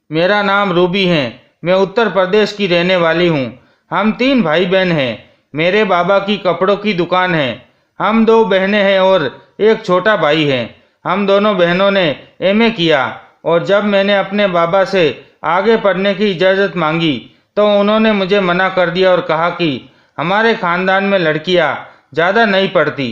मेरा नाम रूबी है। मैं उत्तर प्रदेश की रहने वाली हूँ। हम 3 भाई बहन हैं। मेरे बाबा की कपड़ों की दुकान है। हम 2 बहनें हैं और एक छोटा भाई है। हम दोनों बहनों ने एमए किया और जब मैंने अपने बाबा से आगे पढ़ने की इजाज़त मांगी तो उन्होंने मुझे मना कर दिया और कहा कि हमारे खानदान में लड़कियां ज़्यादा नहीं पढ़ती।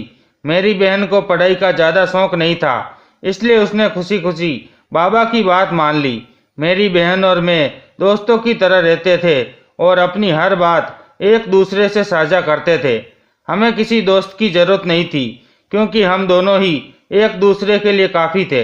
मेरी बहन को पढ़ाई का ज़्यादा शौक नहीं था, इसलिए उसने खुशी खुशी बाबा की बात मान ली। मेरी बहन और मैं दोस्तों की तरह रहते थे और अपनी हर बात एक दूसरे से साझा करते थे। हमें किसी दोस्त की ज़रूरत नहीं थी क्योंकि हम दोनों ही एक दूसरे के लिए काफ़ी थे।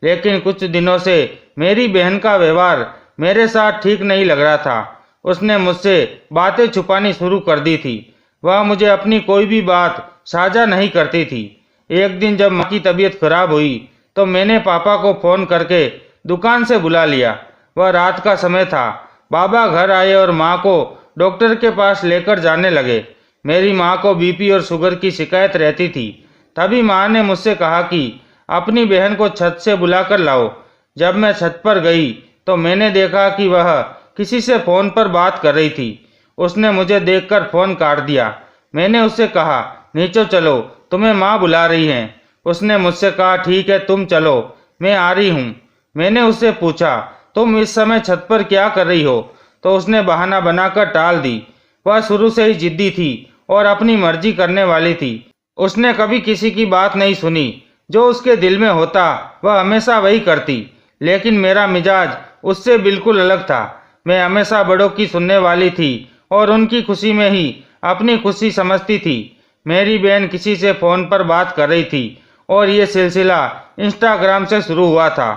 लेकिन कुछ दिनों से मेरी बहन का व्यवहार मेरे साथ ठीक नहीं लग रहा था। उसने मुझसे बातें छुपानी शुरू कर दी थी। वह मुझे अपनी कोई भी बात साझा नहीं करती थी। एक दिन जब माँ की तबीयत खराब हुई तो मैंने पापा को फ़ोन करके दुकान से बुला लिया। वह रात का समय था। बाबा घर आए और माँ को डॉक्टर के पास लेकर जाने लगे। मेरी माँ को बीपी और शुगर की शिकायत रहती थी। तभी माँ ने मुझसे कहा कि अपनी बहन को छत से बुलाकर लाओ। जब मैं छत पर गई तो मैंने देखा कि वह किसी से फ़ोन पर बात कर रही थी। उसने मुझे देखकर फ़ोन काट दिया। मैंने उससे कहा, नीचे चलो, तुम्हें माँ बुला रही हैं। उसने मुझसे कहा, ठीक है, तुम चलो, मैं आ रही हूँ। मैंने उससे पूछा, तुम इस समय छत पर क्या कर रही हो? तो उसने बहाना बनाकर टाल दी। वह शुरू से ही जिद्दी थी और अपनी मर्जी करने वाली थी। उसने कभी किसी की बात नहीं सुनी। जो उसके दिल में होता वह हमेशा वही करती। लेकिन मेरा मिजाज उससे बिल्कुल अलग था। मैं हमेशा बड़ों की सुनने वाली थी और उनकी खुशी में ही अपनी खुशी समझती थी। मेरी बहन किसी से फ़ोन पर बात कर रही थी और ये सिलसिला इंस्टाग्राम से शुरू हुआ था।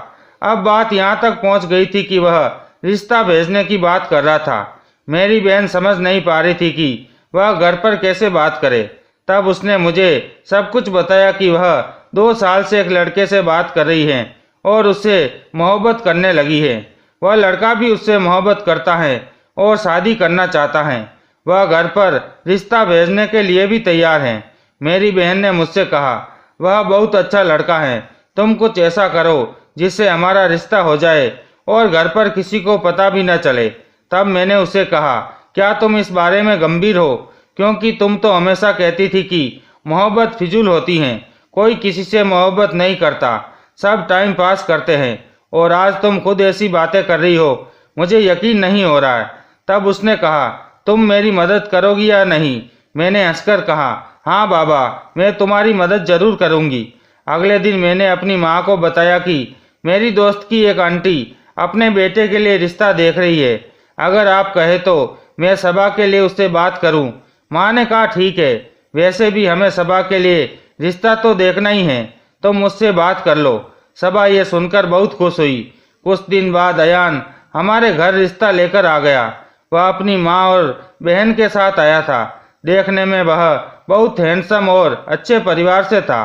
अब बात यहाँ तक पहुँच गई थी कि वह रिश्ता भेजने की बात कर रहा था। मेरी बहन समझ नहीं पा रही थी कि वह घर पर कैसे बात करे। तब उसने मुझे सब कुछ बताया कि वह 2 साल से एक लड़के से बात कर रही है और उससे मोहब्बत करने लगी है। वह लड़का भी उससे मोहब्बत करता है और शादी करना चाहता है। वह घर पर रिश्ता भेजने के लिए भी तैयार है। मेरी बहन ने मुझसे कहा, वह बहुत अच्छा लड़का है, तुम कुछ ऐसा करो जिससे हमारा रिश्ता हो जाए और घर पर किसी को पता भी न चले। तब मैंने उसे कहा, क्या तुम इस बारे में गंभीर हो? क्योंकि तुम तो हमेशा कहती थी कि मोहब्बत फिजूल होती है, कोई किसी से मोहब्बत नहीं करता, सब टाइम पास करते हैं, और आज तुम खुद ऐसी बातें कर रही हो, मुझे यकीन नहीं हो रहा है। तब उसने कहा, तुम मेरी मदद करोगी या नहीं? मैंने हंसकर कहा, हाँ बाबा, मैं तुम्हारी मदद जरूर करूँगी। अगले दिन मैंने अपनी माँ को बताया कि मेरी दोस्त की एक आंटी अपने बेटे के लिए रिश्ता देख रही है। अगर आप कहे तो मैं सबा के लिए उससे बात करूं। माँ ने कहा, ठीक है, वैसे भी हमें सबा के लिए रिश्ता तो देखना ही है, तो मुझसे बात कर लो। सबा ये सुनकर बहुत खुश हुई। कुछ दिन बाद अयान हमारे घर रिश्ता लेकर आ गया। वह अपनी माँ और बहन के साथ आया था। देखने में वह बहुत हैंडसम और अच्छे परिवार से था।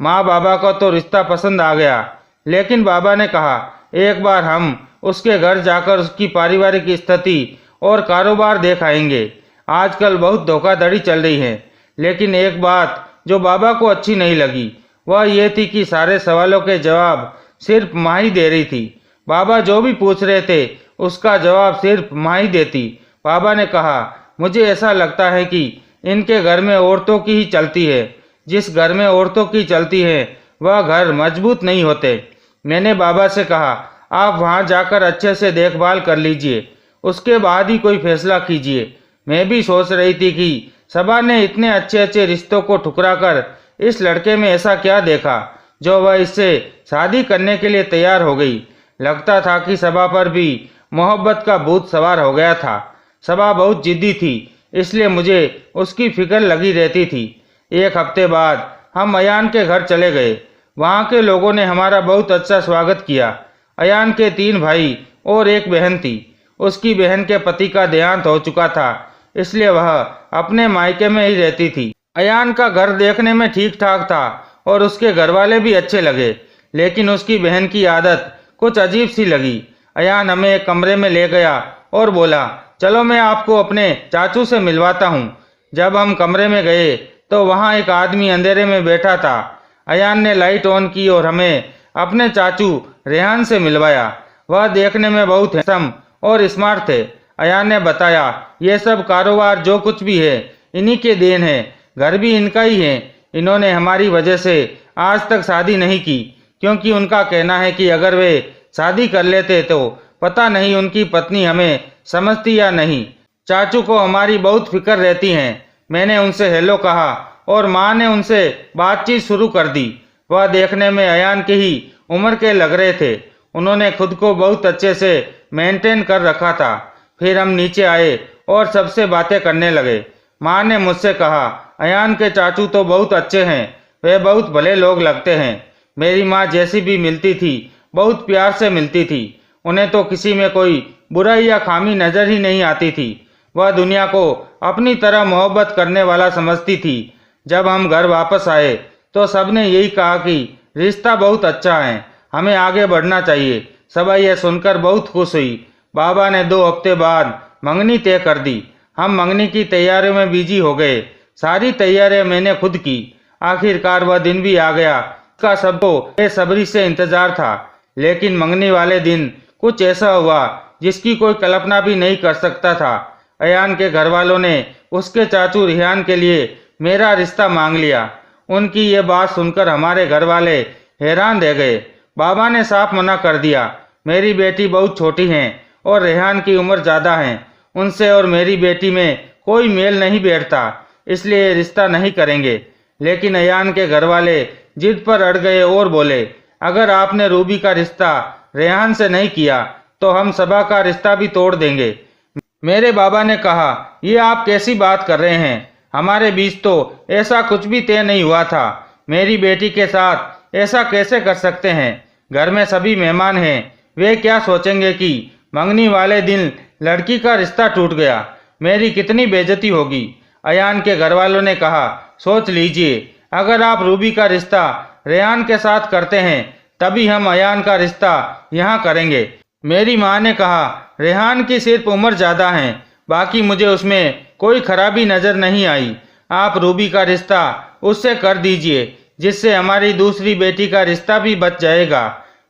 माँ बाबा को तो रिश्ता पसंद आ गया, लेकिन बाबा ने कहा, एक बार हम उसके घर जाकर उसकी पारिवारिक स्थिति और कारोबार देख आएंगे। आजकल बहुत धोखाधड़ी चल रही है। लेकिन एक बात जो बाबा को अच्छी नहीं लगी वह ये थी कि सारे सवालों के जवाब सिर्फ माँ ही दे रही थी। बाबा जो भी पूछ रहे थे उसका जवाब सिर्फ माँ ही देती। बाबा ने कहा, मुझे ऐसा लगता है कि इनके घर में औरतों की ही चलती है। जिस घर में औरतों की चलती है वह घर मजबूत नहीं होते। मैंने बाबा से कहा, आप वहाँ जाकर अच्छे से देखभाल कर लीजिए, उसके बाद ही कोई फैसला कीजिए। मैं भी सोच रही थी कि सबा ने इतने अच्छे अच्छे रिश्तों को ठुकराकर इस लड़के में ऐसा क्या देखा जो वह इससे शादी करने के लिए तैयार हो गई। लगता था कि सबा पर भी मोहब्बत का भूत सवार हो गया था। सबा बहुत जिद्दी थी, इसलिए मुझे उसकी फिक्र लगी रहती थी। एक हफ्ते बाद हम अयान के घर चले गए। वहाँ के लोगों ने हमारा बहुत अच्छा स्वागत किया। अयान के 3 भाई और एक बहन थी। उसकी बहन के पति का देहांत हो चुका था, इसलिए वह अपने मायके में ही रहती थी। अयान का घर देखने में ठीक ठाक था और उसके घर वाले भी अच्छे लगे, लेकिन उसकी बहन की आदत कुछ अजीब सी लगी। अयान हमें एक कमरे में ले गया और बोला, चलो मैं आपको अपने चाचू से मिलवाता हूँ। जब हम कमरे में गए तो वहाँ एक आदमी अंधेरे में बैठा था। अयान ने लाइट ऑन की और हमें अपने चाचू रेहान से मिलवाया। वह देखने में बहुत हैंडसम और स्मार्ट थे। अयान ने बताया, ये सब कारोबार जो कुछ भी है इन्हीं के देन है, घर भी इनका ही है। इन्होंने हमारी वजह से आज तक शादी नहीं की, क्योंकि उनका कहना है कि अगर वे शादी कर लेते तो पता नहीं उनकी पत्नी हमें समझती या नहीं। चाचू को हमारी बहुत फिक्र रहती है। मैंने उनसे हेलो कहा और माँ ने उनसे बातचीत शुरू कर दी। वह देखने में अयान की ही उम्र के लग रहे थे। उन्होंने खुद को बहुत अच्छे से मेंटेन कर रखा था। फिर हम नीचे आए और सबसे बातें करने लगे। माँ ने मुझसे कहा, अयान के चाचू तो बहुत अच्छे हैं, वे बहुत भले लोग लगते हैं। मेरी माँ जैसी भी मिलती थी बहुत प्यार से मिलती थी। उन्हें तो किसी में कोई बुराई या खामी नजर ही नहीं आती थी। वह दुनिया को अपनी तरह मोहब्बत करने वाला समझती थी। जब हम घर वापस आए तो सबने यही कहा कि रिश्ता बहुत अच्छा है, हमें आगे बढ़ना चाहिए। सबा यह सुनकर बहुत खुश हुई। बाबा ने 2 हफ्ते बाद मंगनी तय कर दी। हम मंगनी की तैयारियों में बिजी हो गए। सारी तैयारियां मैंने खुद की। आखिरकार वह दिन भी आ गया। इसका सबको बेसब्री से इंतजार था। लेकिन मंगनी वाले दिन कुछ ऐसा हुआ जिसकी कोई कल्पना भी नहीं कर सकता था। अयान के घर वालों ने उसके चाचू रिहान के लिए मेरा रिश्ता मांग लिया। उनकी ये बात सुनकर हमारे घर वाले हैरान रह गए। बाबा ने साफ मना कर दिया, मेरी बेटी बहुत छोटी है और रेहान की उम्र ज़्यादा है। उनसे और मेरी बेटी में कोई मेल नहीं बैठता, इसलिए रिश्ता नहीं करेंगे। लेकिन अयान के घर वाले जिद पर अड़ गए और बोले, अगर आपने रूबी का रिश्ता रेहान से नहीं किया तो हम सबा का रिश्ता भी तोड़ देंगे। मेरे बाबा ने कहा, ये आप कैसी बात कर रहे हैं? हमारे बीच तो ऐसा कुछ भी तय नहीं हुआ था। मेरी बेटी के साथ ऐसा कैसे कर सकते हैं? घर में सभी मेहमान हैं, वे क्या सोचेंगे कि मंगनी वाले दिन लड़की का रिश्ता टूट गया। मेरी कितनी बेइज्जती होगी। अयान के घर वालों ने कहा, सोच लीजिए, अगर आप रूबी का रिश्ता रेहान के साथ करते हैं तभी हम अयान का रिश्ता यहाँ करेंगे। मेरी माँ ने कहा, रेहान की सिर्फ उम्र ज़्यादा है, बाकी मुझे उसमें कोई खराबी नज़र नहीं आई। आप रूबी का रिश्ता उससे कर दीजिए, जिससे हमारी दूसरी बेटी का रिश्ता भी बच जाएगा।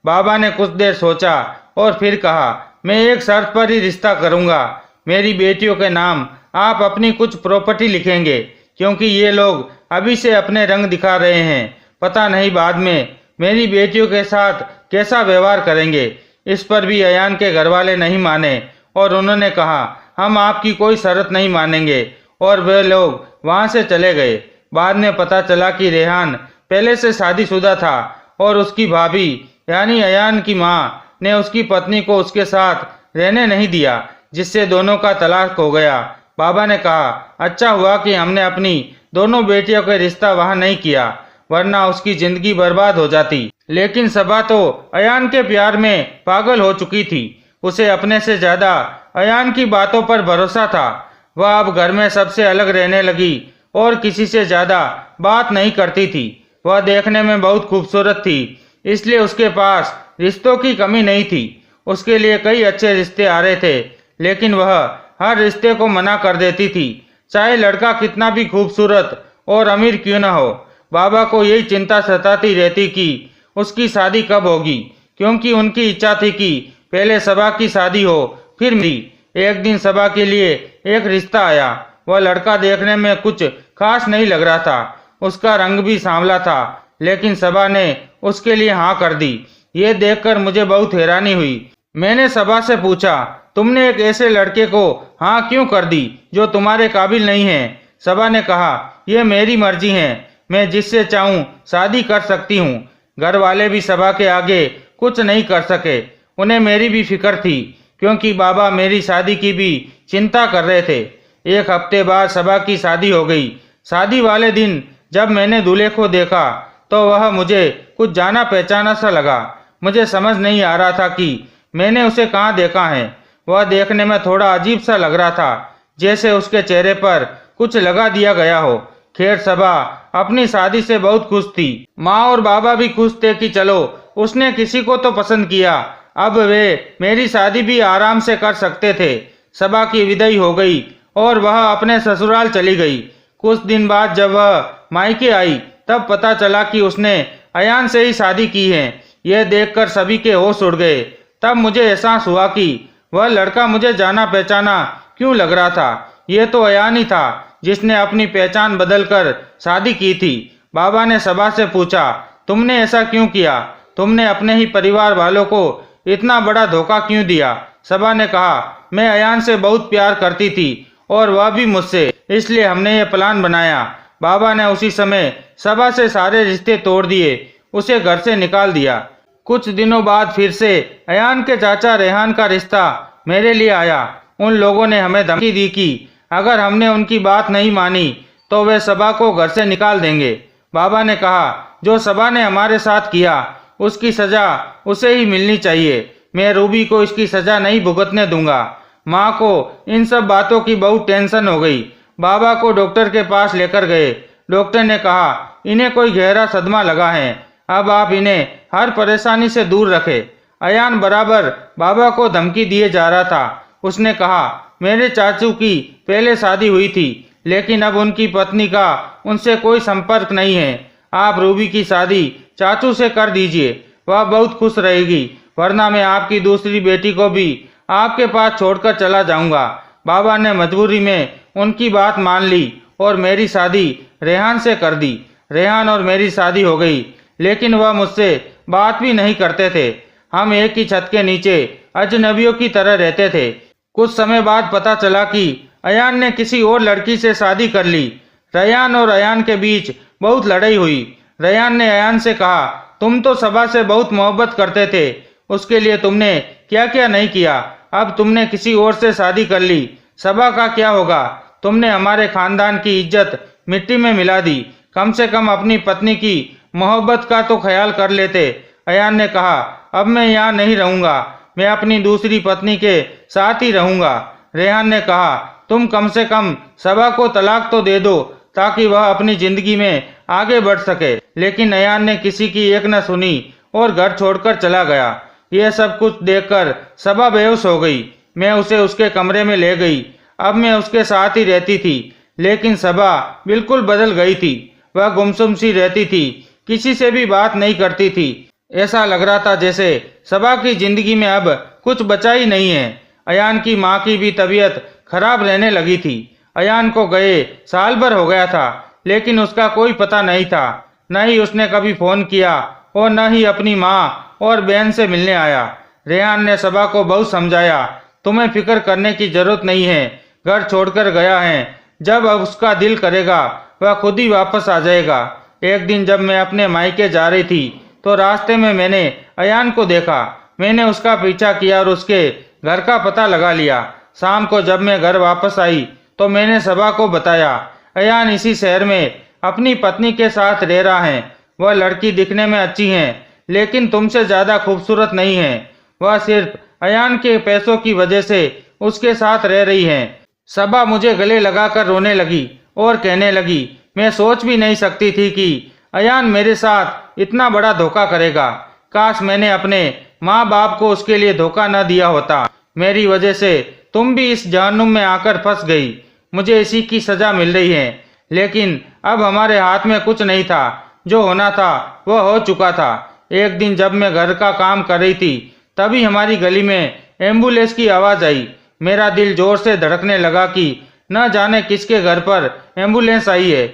बाबा ने कुछ देर सोचा और फिर कहा, मैं एक शर्त पर ही रिश्ता करूँगा। मेरी बेटियों के नाम आप अपनी कुछ प्रॉपर्टी लिखेंगे, क्योंकि ये लोग अभी से अपने रंग दिखा रहे हैं। पता नहीं बाद में मेरी बेटियों के साथ कैसा व्यवहार करेंगे। इस पर भी अयान के घरवाले नहीं माने और उन्होंने कहा, हम आपकी कोई शर्त नहीं मानेंगे, और वे लोग वहां से चले गए। बाद में पता चला कि रेहान पहले से शादीशुदा था और उसकी भाभी यानी अयान की माँ ने उसकी पत्नी को उसके साथ रहने नहीं दिया, जिससे दोनों का तलाक हो गया। बाबा ने कहा, अच्छा हुआ कि हमने अपनी दोनों बेटियों का रिश्ता वहां नहीं किया, वरना उसकी जिंदगी बर्बाद हो जाती। लेकिन सबा तो अयान के प्यार में पागल हो चुकी थी। उसे अपने से ज्यादा अयान की बातों पर भरोसा था। वह अब घर में सबसे अलग रहने लगी और किसी से ज्यादा बात नहीं करती थी। वह देखने में बहुत खूबसूरत थी, इसलिए उसके पास रिश्तों की कमी नहीं थी। उसके लिए कई अच्छे रिश्ते आ रहे थे, लेकिन वह हर रिश्ते को मना कर देती थी, चाहे लड़का कितना भी खूबसूरत और अमीर क्यों न हो। बाबा को यही चिंता सताती रहती कि उसकी शादी कब होगी, क्योंकि उनकी इच्छा थी कि पहले सबा की शादी हो फिर मेरी। एक दिन सबा के लिए एक रिश्ता आया। वह लड़का देखने में कुछ खास नहीं लग रहा था, उसका रंग भी सांवला था, लेकिन सबा ने उसके लिए हाँ कर दी। ये देखकर मुझे बहुत हैरानी हुई। मैंने सबा से पूछा, तुमने एक ऐसे लड़के को हाँ क्यों कर दी जो तुम्हारे काबिल नहीं है? सबा ने कहा, यह मेरी मर्जी है, मैं जिससे चाहूँ शादी कर सकती हूँ। घर वाले भी सबा के आगे कुछ नहीं कर सके। उन्हें मेरी भी फिक्र थी, क्योंकि बाबा मेरी शादी की भी चिंता कर रहे थे। एक हफ्ते बाद सबा की शादी हो गई। शादी वाले दिन जब मैंने दूल्हे को देखा तो वह मुझे कुछ जाना पहचाना सा लगा। मुझे समझ नहीं आ रहा था कि मैंने उसे कहाँ देखा है। वह देखने में थोड़ा अजीब सा लग रहा था, जैसे उसके चेहरे पर कुछ लगा दिया गया हो। खैर, सबा अपनी शादी से बहुत खुश थी। माँ और बाबा भी खुश थे कि चलो उसने किसी को तो पसंद किया, अब वे मेरी शादी भी आराम से कर सकते थे। सबा की विदाई हो गई और वह अपने ससुराल चली गई। कुछ दिन बाद जब वह मायके आई तब पता चला कि उसने अयान से ही शादी की है। यह देखकर सभी के होश उड़ गए। तब मुझे एहसास हुआ कि वह लड़का मुझे जाना पहचाना क्यों लग रहा था। ये तो अयान ही था जिसने अपनी पहचान बदलकर शादी की थी। बाबा ने सबा से पूछा, तुमने ऐसा क्यों किया? तुमने अपने ही परिवार वालों को इतना बड़ा धोखा क्यों दिया? सबा ने कहा, मैं अयान से बहुत प्यार करती थी और वह भी मुझसे, इसलिए हमने ये प्लान बनाया। बाबा ने उसी समय सबा से सारे रिश्ते तोड़ दिए, उसे घर से निकाल दिया। कुछ दिनों बाद फिर से अयान के चाचा रेहान का रिश्ता मेरे लिए आया। उन लोगों ने हमें धमकी दी कि अगर हमने उनकी बात नहीं मानी तो वे सबा को घर से निकाल देंगे। बाबा ने कहा, जो सबा ने हमारे साथ किया उसकी सजा उसे ही मिलनी चाहिए। मैं रूबी को इसकी सजा नहीं भुगतने दूंगा। माँ को इन सब बातों की बहुत टेंशन हो गई। बाबा को डॉक्टर के पास लेकर गए। डॉक्टर ने कहा, इन्हें कोई गहरा सदमा लगा है, अब आप इन्हें हर परेशानी से दूर रखें। अयान बराबर बाबा को धमकी दिए जा रहा था। उसने कहा, मेरे चाचू की पहले शादी हुई थी, लेकिन अब उनकी पत्नी का उनसे कोई संपर्क नहीं है। आप रूबी की शादी चाचू से कर दीजिए, वह बहुत खुश रहेगी, वरना मैं आपकी दूसरी बेटी को भी आपके पास छोड़कर चला जाऊंगा। बाबा ने मजबूरी में उनकी बात मान ली और मेरी शादी रेहान से कर दी। रेहान और मेरी शादी हो गई, लेकिन वह मुझसे बात भी नहीं करते थे। हम एक ही छत के नीचे अजनबियों की तरह रहते थे। कुछ समय बाद पता चला कि अयान ने किसी और लड़की से शादी कर ली। रेहान और अयान के बीच बहुत लड़ाई हुई। रेहान ने अयान से कहा, तुम तो सबा से बहुत मोहब्बत करते थे, उसके लिए तुमने क्या क्या नहीं किया। अब तुमने किसी और से शादी कर ली, सबा का क्या होगा? तुमने हमारे खानदान की इज्जत मिट्टी में मिला दी। कम से कम अपनी पत्नी की मोहब्बत का तो ख्याल कर लेते। अयान ने कहा, अब मैं यहाँ नहीं रहूँगा, मैं अपनी दूसरी पत्नी के साथ ही रहूँगा। रेहान ने कहा, तुम कम से कम सबा को तलाक तो दे दो ताकि वह अपनी जिंदगी में आगे बढ़ सके। लेकिन अयान ने किसी की एक न सुनी और घर छोड़कर चला गया। यह सब कुछ देखकर सबा बेहोश हो गई। मैं उसे उसके कमरे में ले गई। अब मैं उसके साथ ही रहती थी, लेकिन सबा बिल्कुल बदल गई थी। वह गुमसुम सी रहती थी, किसी से भी बात नहीं करती थी। ऐसा लग रहा था जैसे सबा की जिंदगी में अब कुछ बचा ही नहीं है। अयान की माँ की भी तबीयत खराब रहने लगी थी। अयान को गए साल भर हो गया था, लेकिन उसका कोई पता नहीं था। न ही उसने कभी फोन किया और न ही अपनी माँ और बहन से मिलने आया। रेहान ने सबा को बहुत समझाया, तुम्हें फिक्र करने की जरूरत नहीं है, घर छोड़कर गया है, जब अब उसका दिल करेगा वह खुद ही वापस आ जाएगा। एक दिन जब मैं अपने मायके जा रही थी तो रास्ते में मैंने अयान को देखा। मैंने उसका पीछा किया और उसके घर का पता लगा लिया। शाम को जब मैं घर वापस आई तो मैंने सबा को बताया, अयान इसी शहर में अपनी पत्नी के साथ रह रहा है। वह लड़की दिखने में अच्छी है, लेकिन तुमसे ज्यादा खूबसूरत नहीं है। वह सिर्फ अयान के पैसों की वजह से उसके साथ रह रही है। सबा मुझे गले लगाकर रोने लगी और कहने लगी, मैं सोच भी नहीं सकती थी कि अयान मेरे साथ इतना बड़ा धोखा करेगा। काश मैंने अपने माँ बाप को उसके लिए धोखा न दिया होता। मेरी वजह से तुम भी इस जहन्नुम में आकर फंस गई। मुझे इसी की सजा मिल रही है, लेकिन अब हमारे हाथ में कुछ नहीं था। जो होना था वह हो चुका था। एक दिन जब मैं घर का काम कर रही थी, तभी हमारी गली में एम्बुलेंस की आवाज आई। मेरा दिल जोर से धड़कने लगा कि न जाने किसके घर पर एम्बुलेंस आई है।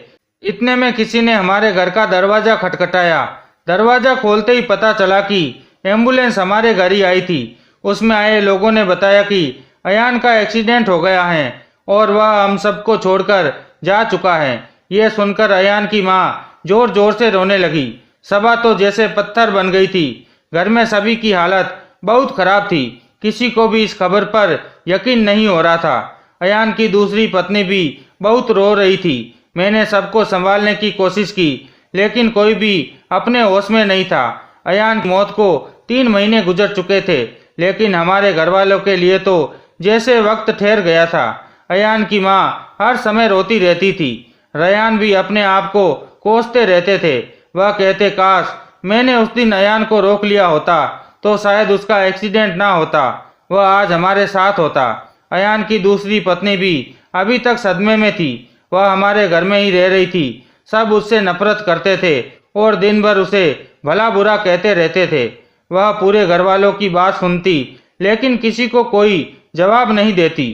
इतने में किसी ने हमारे घर का दरवाजा खटखटाया। दरवाजा खोलते ही पता चला कि एम्बुलेंस हमारे घर ही आई थी। उसमें आए लोगों ने बताया कि अयान का एक्सीडेंट हो गया है और वह हम सबको छोड़कर जा चुका है। यह सुनकर अयान की माँ जोर जोर से रोने लगी। सबा तो जैसे पत्थर बन गई थी। घर में सभी की हालत बहुत खराब थी। किसी को भी इस खबर पर यकीन नहीं हो रहा था। अयान की दूसरी पत्नी भी बहुत रो रही थी। मैंने सबको संभालने की कोशिश की, लेकिन कोई भी अपने होश में नहीं था। अयान की मौत को 3 महीने गुजर चुके थे, लेकिन हमारे घर वालों के लिए तो जैसे वक्त ठहर गया था। अयान की माँ हर समय रोती रहती थी। रेहान भी अपने आप को कोसते रहते थे। वह कहते, काश मैंने उस दिन अयान को रोक लिया होता तो शायद उसका एक्सीडेंट ना होता, वह आज हमारे साथ होता। अयान की दूसरी पत्नी भी अभी तक सदमे में थी। वह हमारे घर में ही रह रही थी। सब उससे नफरत करते थे और दिन भर उसे भला बुरा कहते रहते थे। वह पूरे घर वालों की बात सुनती, लेकिन किसी को कोई जवाब नहीं देती।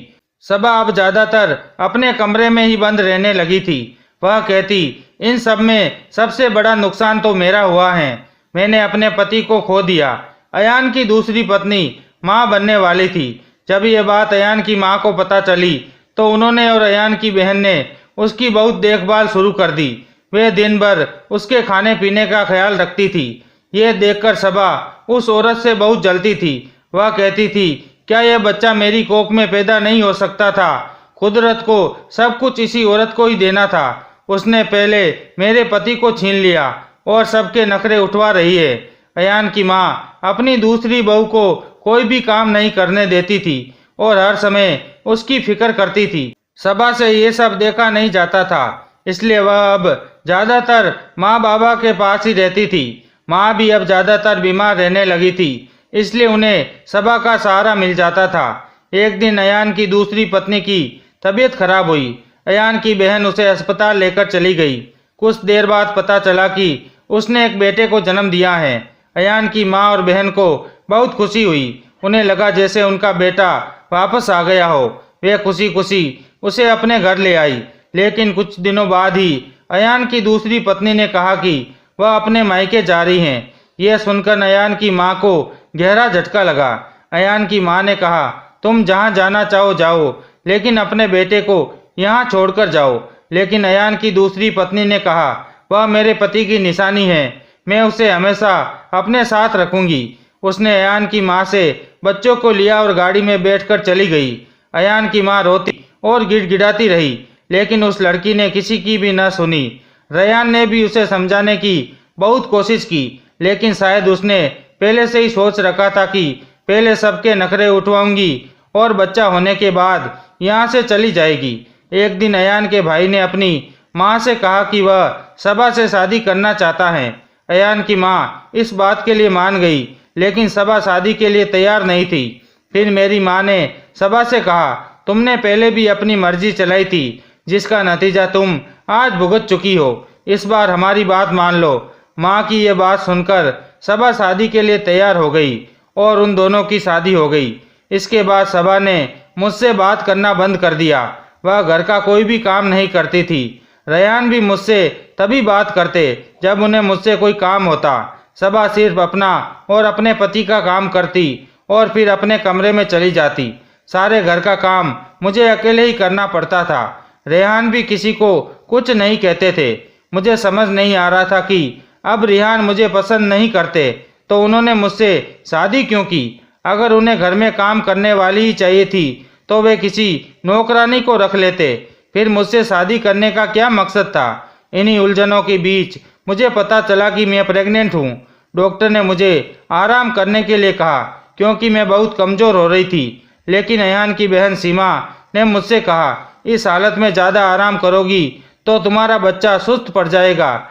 सबा अब ज्यादातर अपने कमरे में ही बंद रहने लगी थी। वह कहती, इन सब में सबसे बड़ा नुकसान तो मेरा हुआ है। मैंने अपने पति को खो दिया। अयान की दूसरी पत्नी माँ बनने वाली थी। जब यह बात अयान की माँ को पता चली तो उन्होंने और अयान की बहन ने उसकी बहुत देखभाल शुरू कर दी। वे दिन भर उसके खाने पीने का ख्याल रखती थी। यह देखकर सबा उस औरत से बहुत जलती थी। वह कहती थी, क्या यह बच्चा मेरी कोख में पैदा नहीं हो सकता था? कुदरत को सब कुछ इसी औरत को ही देना था। उसने पहले मेरे पति को छीन लिया और सबके नखरे उठवा रही है। अयान की माँ अपनी दूसरी बहू को कोई भी काम नहीं करने देती थी और हर समय उसकी फिक्र करती थी। सबा से ये सब देखा नहीं जाता था, इसलिए वह अब ज्यादातर माँ बाबा के पास ही रहती थी। माँ भी अब ज्यादातर बीमार रहने लगी थी, इसलिए उन्हें सबा का सहारा मिल जाता था। एक दिन अयान की दूसरी पत्नी की तबीयत खराब हुई। अयान की बहन उसे अस्पताल लेकर चली गई। कुछ देर बाद पता चला कि उसने एक बेटे को जन्म दिया है। अयान की माँ और बहन को बहुत खुशी हुई। उन्हें लगा जैसे उनका बेटा वापस आ गया हो। वे खुशी खुशी उसे अपने घर ले आई। लेकिन कुछ दिनों बाद ही अयान की दूसरी पत्नी ने कहा कि वह अपने मायके जा रही हैं। यह सुनकर अयान की माँ को गहरा झटका लगा। अयान की माँ ने कहा, तुम जहाँ जाना चाहो जाओ, लेकिन अपने बेटे को यहाँ छोड़कर जाओ। लेकिन अयान की दूसरी पत्नी ने कहा, वह मेरे पति की निशानी है, मैं उसे हमेशा अपने साथ रखूंगी। उसने अयान की माँ से बच्चों को लिया और गाड़ी में बैठकर चली गई। अयान की माँ रोती और गिड़गिड़ाती रही, लेकिन उस लड़की ने किसी की भी न सुनी। रेहान ने भी उसे समझाने की बहुत कोशिश की, लेकिन शायद उसने पहले से ही सोच रखा था कि पहले सबके नखरे उठवाऊंगी और बच्चा होने के बाद यहाँ से चली जाएगी। एक दिन अयान के भाई ने अपनी माँ से कहा कि वह सबा से शादी करना चाहता है। अयान की माँ इस बात के लिए मान गई, लेकिन सबा शादी के लिए तैयार नहीं थी। फिर मेरी माँ ने सबा से कहा, तुमने पहले भी अपनी मर्जी चलाई थी, जिसका नतीजा तुम आज भुगत चुकी हो। इस बार हमारी बात मान लो। माँ की यह बात सुनकर सबा शादी के लिए तैयार हो गई और उन दोनों की शादी हो गई। इसके बाद सबा ने मुझसे बात करना बंद कर दिया। वह घर का कोई भी काम नहीं करती थी। रेहान भी मुझसे तभी बात करते जब उन्हें मुझसे कोई काम होता। सबा सिर्फ अपना और अपने पति का काम करती और फिर अपने कमरे में चली जाती। सारे घर का काम मुझे अकेले ही करना पड़ता था। रेहान भी किसी को कुछ नहीं कहते थे। मुझे समझ नहीं आ रहा था कि अब रेहान मुझे पसंद नहीं करते तो उन्होंने मुझसे शादी क्यों की। अगर उन्हें घर में काम करने वाली ही चाहिए थी तो वे किसी नौकरानी को रख लेते। फिर मुझसे शादी करने का क्या मकसद था? इन्हीं उलझनों के बीच मुझे पता चला कि मैं प्रेग्नेंट हूँ। डॉक्टर ने मुझे आराम करने के लिए कहा क्योंकि मैं बहुत कमज़ोर हो रही थी। लेकिन अयान की बहन सीमा ने मुझसे कहा, इस हालत में ज़्यादा आराम करोगी तो तुम्हारा बच्चा सुस्त पड़ जाएगा।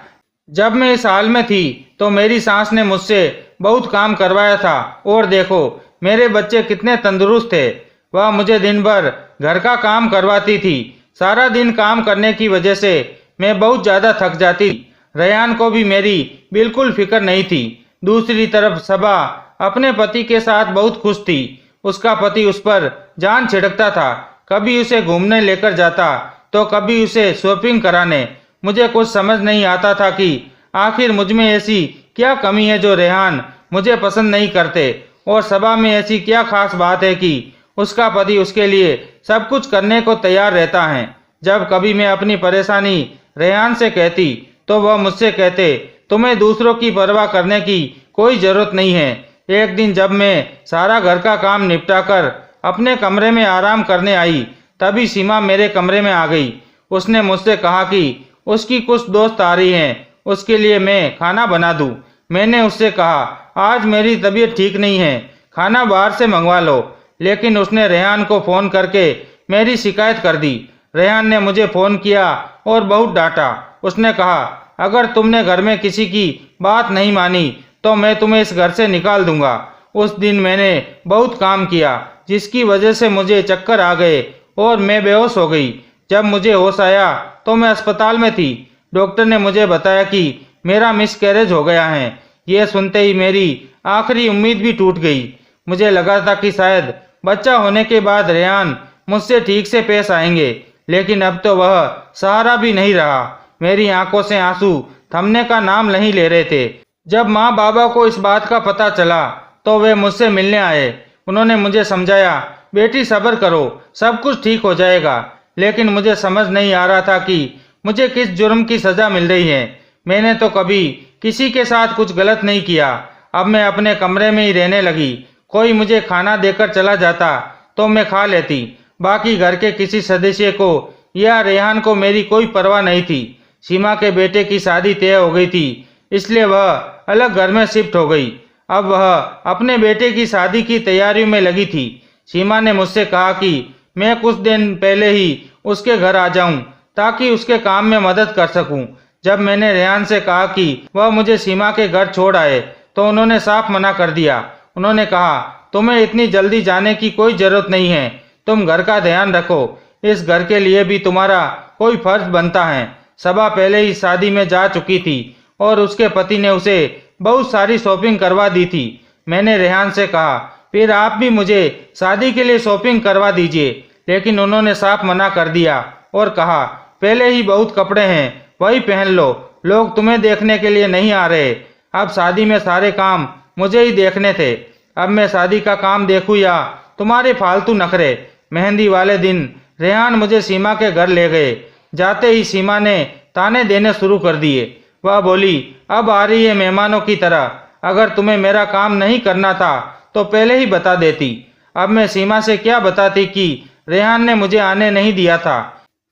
जब मैं इस हाल में थी तो मेरी सास ने मुझसे बहुत काम करवाया था और देखो मेरे बच्चे कितने तंदुरुस्त थे। वह मुझे दिन भर घर का काम करवाती थी। सारा दिन काम करने की वजह से मैं बहुत ज़्यादा थक जाती। रेहान को भी मेरी बिल्कुल फिक्र नहीं थी। दूसरी तरफ सबा अपने पति के साथ बहुत खुश थी। उसका पति उस पर जान छिड़कता था। कभी उसे घूमने लेकर जाता तो कभी उसे शॉपिंग कराने। मुझे कुछ समझ नहीं आता था कि आखिर मुझ में ऐसी क्या कमी है जो रेहान मुझे पसंद नहीं करते, और सबा में ऐसी क्या खास बात है कि उसका पति उसके लिए सब कुछ करने को तैयार रहता है। जब कभी मैं अपनी परेशानी रेहान से कहती तो वह मुझसे कहते, तुम्हें दूसरों की परवाह करने की कोई ज़रूरत नहीं है। एक दिन जब मैं सारा घर का काम निपटाकर अपने कमरे में आराम करने आई तभी सीमा मेरे कमरे में आ गई। उसने मुझसे कहा कि उसकी कुछ दोस्त आ रही हैं, उसके लिए मैं खाना बना दूं। मैंने उससे कहा, आज मेरी तबीयत ठीक नहीं है, खाना बाहर से मंगवा लो। लेकिन उसने रेहान को फ़ोन करके मेरी शिकायत कर दी। रेहान ने मुझे फ़ोन किया और बहुत डांटा। उसने कहा, अगर तुमने घर में किसी की बात नहीं मानी तो मैं तुम्हें इस घर से निकाल दूंगा। उस दिन मैंने बहुत काम किया जिसकी वजह से मुझे चक्कर आ गए और मैं बेहोश हो गई। जब मुझे होश आया तो मैं अस्पताल में थी। डॉक्टर ने मुझे बताया कि मेरा मिसकैरेज हो गया है। यह सुनते ही मेरी आखिरी उम्मीद भी टूट गई। मुझे लगा था कि शायद बच्चा होने के बाद रेहान मुझसे ठीक से पेश आएंगे, लेकिन अब तो वह सहारा भी नहीं रहा। मेरी आंखों से आंसू थमने का नाम नहीं ले रहे थे। जब माँ बाबा को इस बात का पता चला तो वे मुझसे मिलने आए। उन्होंने मुझे समझाया, बेटी सब्र करो, सब कुछ ठीक हो जाएगा। लेकिन मुझे समझ नहीं आ रहा था कि मुझे किस जुर्म की सज़ा मिल रही है। मैंने तो कभी किसी के साथ कुछ गलत नहीं किया। अब मैं अपने कमरे में ही रहने लगी। कोई मुझे खाना देकर चला जाता तो मैं खा लेती। बाकी घर के किसी सदस्य को या रेहान को मेरी कोई परवाह नहीं थी। सीमा के बेटे की शादी तय हो गई थी, इसलिए वह अलग घर में शिफ्ट हो गई। अब वह अपने बेटे की शादी की तैयारियों में लगी थी। सीमा ने मुझसे कहा कि मैं कुछ दिन पहले ही उसके घर आ जाऊं ताकि उसके काम में मदद कर सकूं। जब मैंने रेहान से कहा कि वह मुझे सीमा के घर छोड़ आए तो उन्होंने साफ मना कर दिया। उन्होंने कहा, तुम्हें इतनी जल्दी जाने की कोई जरूरत नहीं है, तुम घर का ध्यान रखो। इस घर के लिए भी तुम्हारा कोई फर्ज बनता है। सबा पहले ही शादी में जा चुकी थी और उसके पति ने उसे बहुत सारी शॉपिंग करवा दी थी। मैंने रेहान से कहा, फिर आप भी मुझे शादी के लिए शॉपिंग करवा दीजिए, लेकिन उन्होंने साफ मना कर दिया और कहा, पहले ही बहुत कपड़े हैं, वही पहन लो, लोग तुम्हें देखने के लिए नहीं आ रहे। अब शादी में सारे काम मुझे ही देखने थे। अब मैं शादी का काम देखूं या तुम्हारे फालतू नखरे। मेहंदी वाले दिन रेहान मुझे सीमा के घर ले गए। जाते ही सीमा ने ताने देने शुरू कर दिए। वह बोली, अब आ रही है मेहमानों की तरह। अगर तुम्हें मेरा काम नहीं करना था तो पहले ही बता देती। अब मैं सीमा से क्या बताती कि रेहान ने मुझे आने नहीं दिया था।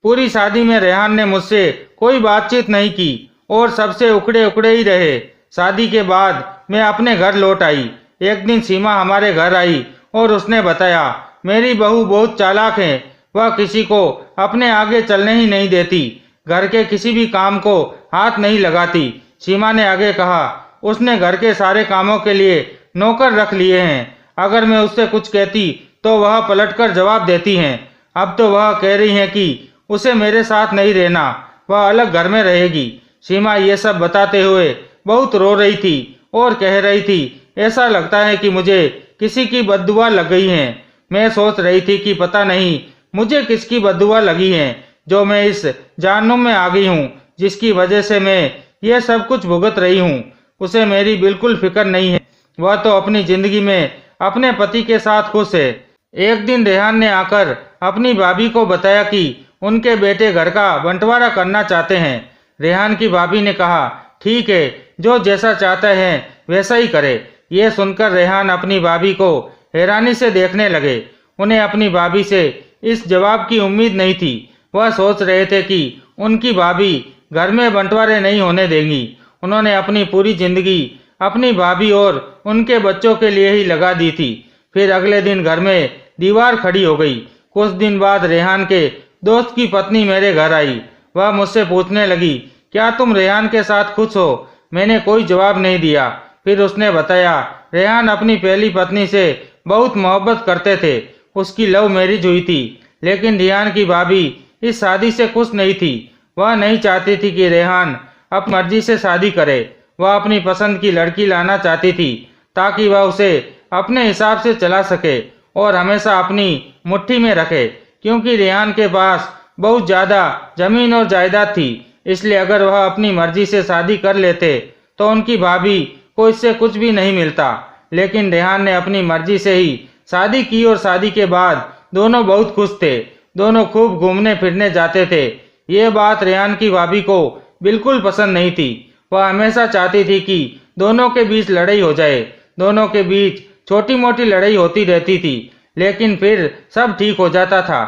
पूरी शादी में रेहान ने मुझसे कोई बातचीत नहीं की और सबसे उकड़े उकड़े ही रहे। शादी के बाद मैं अपने घर लौट आई। एक दिन सीमा हमारे घर आई और उसने बताया, मेरी बहू बहुत चालाक है, वह किसी को अपने आगे चलने ही नहीं देती, घर के किसी भी काम को हाथ नहीं लगाती। सीमा ने आगे कहा, उसने घर के सारे कामों के लिए नौकर रख लिए हैं। अगर मैं उससे कुछ कहती तो वह पलटकर जवाब देती हैं। अब तो वह कह रही हैं कि उसे मेरे साथ नहीं रहना, वह अलग घर में रहेगी। सीमा ये सब बताते हुए बहुत रो रही थी और कह रही थी, ऐसा लगता है कि मुझे किसी की बद्दुआ लग गई है। मैं सोच रही थी कि पता नहीं मुझे किसकी बद्दुआ लगी है जो मैं इस जहन्नुम में आ गई हूँ, जिसकी वजह से मैं ये सब कुछ भुगत रही हूँ। उसे मेरी बिल्कुल फिक्र नहीं है। वह तो अपनी जिंदगी में अपने पति के साथ खुश है। एक दिन रेहान ने आकर अपनी भाभी को बताया कि उनके बेटे घर का बंटवारा करना चाहते हैं। रेहान की भाभी ने कहा, ठीक है, जो जैसा चाहता है वैसा ही करे। ये सुनकर रेहान अपनी भाभी को हैरानी से देखने लगे। उन्हें अपनी भाभी से इस जवाब की उम्मीद नहीं थी। वह सोच रहे थे कि उनकी भाभी घर में बंटवारे नहीं होने देंगी। उन्होंने अपनी पूरी जिंदगी अपनी भाभी और उनके बच्चों के लिए ही लगा दी थी। फिर अगले दिन घर में दीवार खड़ी हो गई। कुछ दिन बाद रेहान के दोस्त की पत्नी मेरे घर आई। वह मुझसे पूछने लगी, क्या तुम रेहान के साथ खुश हो? मैंने कोई जवाब नहीं दिया। फिर उसने बताया, रेहान अपनी पहली पत्नी से बहुत मोहब्बत करते थे। उसकी लव मैरिज हुई थी, लेकिन रेहान की भाभी इस शादी से खुश नहीं थी। वह नहीं चाहती थी कि रेहान अपनी मर्जी से शादी करे। वह अपनी पसंद की लड़की लाना चाहती थी ताकि वह उसे अपने हिसाब से चला सके और हमेशा अपनी मुट्ठी में रखे। क्योंकि रेहान के पास बहुत ज़्यादा जमीन और जायदाद थी, इसलिए अगर वह अपनी मर्जी से शादी कर लेते तो उनकी भाभी को इससे कुछ भी नहीं मिलता। लेकिन रेहान ने अपनी मर्जी से ही शादी की और शादी के बाद दोनों बहुत खुश थे। दोनों खूब घूमने फिरने जाते थे। ये बात रेहान की भाभी को बिल्कुल पसंद नहीं थी। वह हमेशा चाहती थी कि दोनों के बीच लड़ाई हो जाए। दोनों के बीच छोटी मोटी लड़ाई होती रहती थी, लेकिन फिर सब ठीक हो जाता था।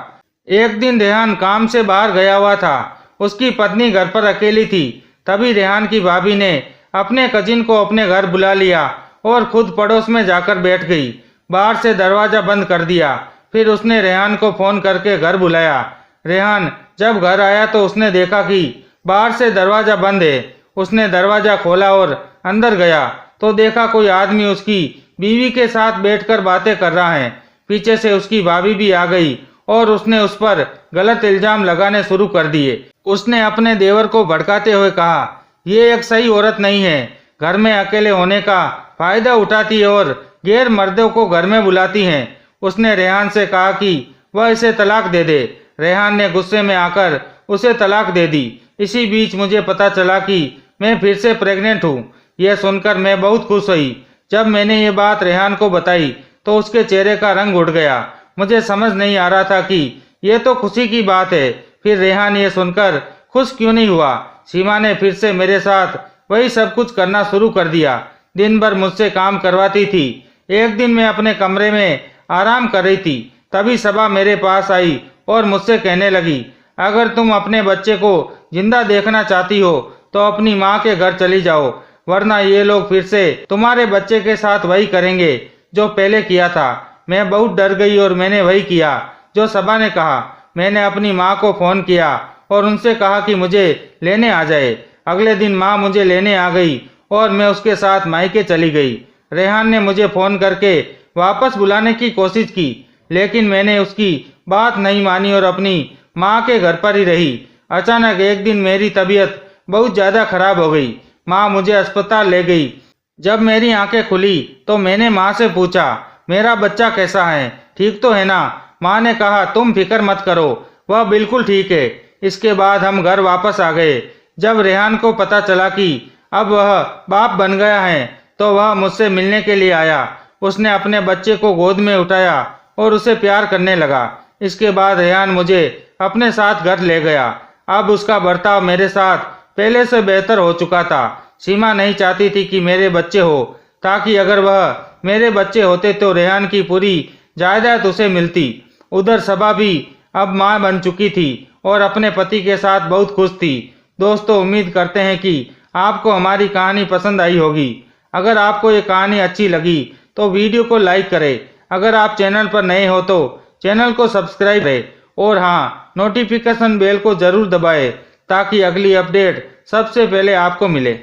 एक दिन रेहान काम से बाहर गया हुआ था। उसकी पत्नी घर पर अकेली थी। तभी रेहान की भाभी ने अपने कजिन को अपने घर बुला लिया और खुद पड़ोस में जाकर बैठ गई। बाहर से दरवाजा बंद कर दिया। फिर उसने रेहान को फोन करके घर बुलाया। रेहान जब घर आया तो उसने देखा कि बाहर से दरवाजा बंद है। उसने दरवाजा खोला और अंदर गया तो देखा कोई आदमी उसकी बीवी के साथ बैठकर बातें कर रहा है। पीछे से उसकी भाभी भी आ गई और उसने उस पर गलत इल्जाम लगाने शुरू कर दिए। उसने अपने देवर को भड़काते हुए कहा, ये एक सही औरत नहीं है। घर में अकेले होने का फायदा उठाती है और गैर मर्दों को घर में बुलाती हैं। उसने रेहान से कहा कि वह इसे तलाक दे दे। रेहान ने गुस्से में आकर उसे तलाक दे दी। इसी बीच मुझे पता चला कि मैं फिर से प्रेग्नेंट हूँ। यह सुनकर मैं बहुत खुश हुई। जब मैंने ये बात रेहान को बताई तो उसके चेहरे का रंग उड़ गया। मुझे समझ नहीं आ रहा था कि यह तो खुशी की बात है, फिर रेहान ये सुनकर खुश क्यों नहीं हुआ। सीमा ने फिर से मेरे साथ वही सब कुछ करना शुरू कर दिया। दिन भर मुझसे काम करवाती थी। एक दिन मैं अपने कमरे में आराम कर रही थी, तभी सबा मेरे पास आई और मुझसे कहने लगी, अगर तुम अपने बच्चे को जिंदा देखना चाहती हो तो अपनी माँ के घर चली जाओ, वरना ये लोग फिर से तुम्हारे बच्चे के साथ वही करेंगे जो पहले किया था। मैं बहुत डर गई और मैंने वही किया जो सबा ने कहा। मैंने अपनी माँ को फोन किया और उनसे कहा कि मुझे लेने आ जाए। अगले दिन माँ मुझे लेने आ गई और मैं उसके साथ मायके चली गई। रेहान ने मुझे फोन करके वापस बुलाने की कोशिश की, लेकिन मैंने उसकी बात नहीं मानी और अपनी माँ के घर पर ही रही। अचानक एक दिन मेरी तबीयत बहुत ज़्यादा खराब हो गई। माँ मुझे अस्पताल ले गई। जब मेरी आंखें खुली तो मैंने माँ से पूछा, मेरा बच्चा कैसा है, ठीक तो है ना? माँ ने कहा, तुम फिक्र मत करो, वह बिल्कुल ठीक है। इसके बाद हम घर वापस आ गए। जब रेहान को पता चला कि अब वह बाप बन गया है तो वह मुझसे मिलने के लिए आया। उसने अपने बच्चे को गोद में उठाया और उसे प्यार करने लगा। इसके बाद रेहान मुझे अपने साथ घर ले गया। अब उसका बर्ताव मेरे साथ पहले से बेहतर हो चुका था। सीमा नहीं चाहती थी कि मेरे बच्चे हो, ताकि अगर वह मेरे बच्चे होते तो रेहान की पूरी जायदाद उसे मिलती। उधर सबा भी अब माँ बन चुकी थी और अपने पति के साथ बहुत खुश थी। दोस्तों, उम्मीद करते हैं कि आपको हमारी कहानी पसंद आई होगी। अगर आपको ये कहानी अच्छी लगी तो वीडियो को लाइक करें। अगर आप चैनल पर नए हो तो चैनल को सब्सक्राइब करें और हाँ, नोटिफिकेशन बेल को जरूर दबाएं ताकि अगली अपडेट सबसे पहले आपको मिले।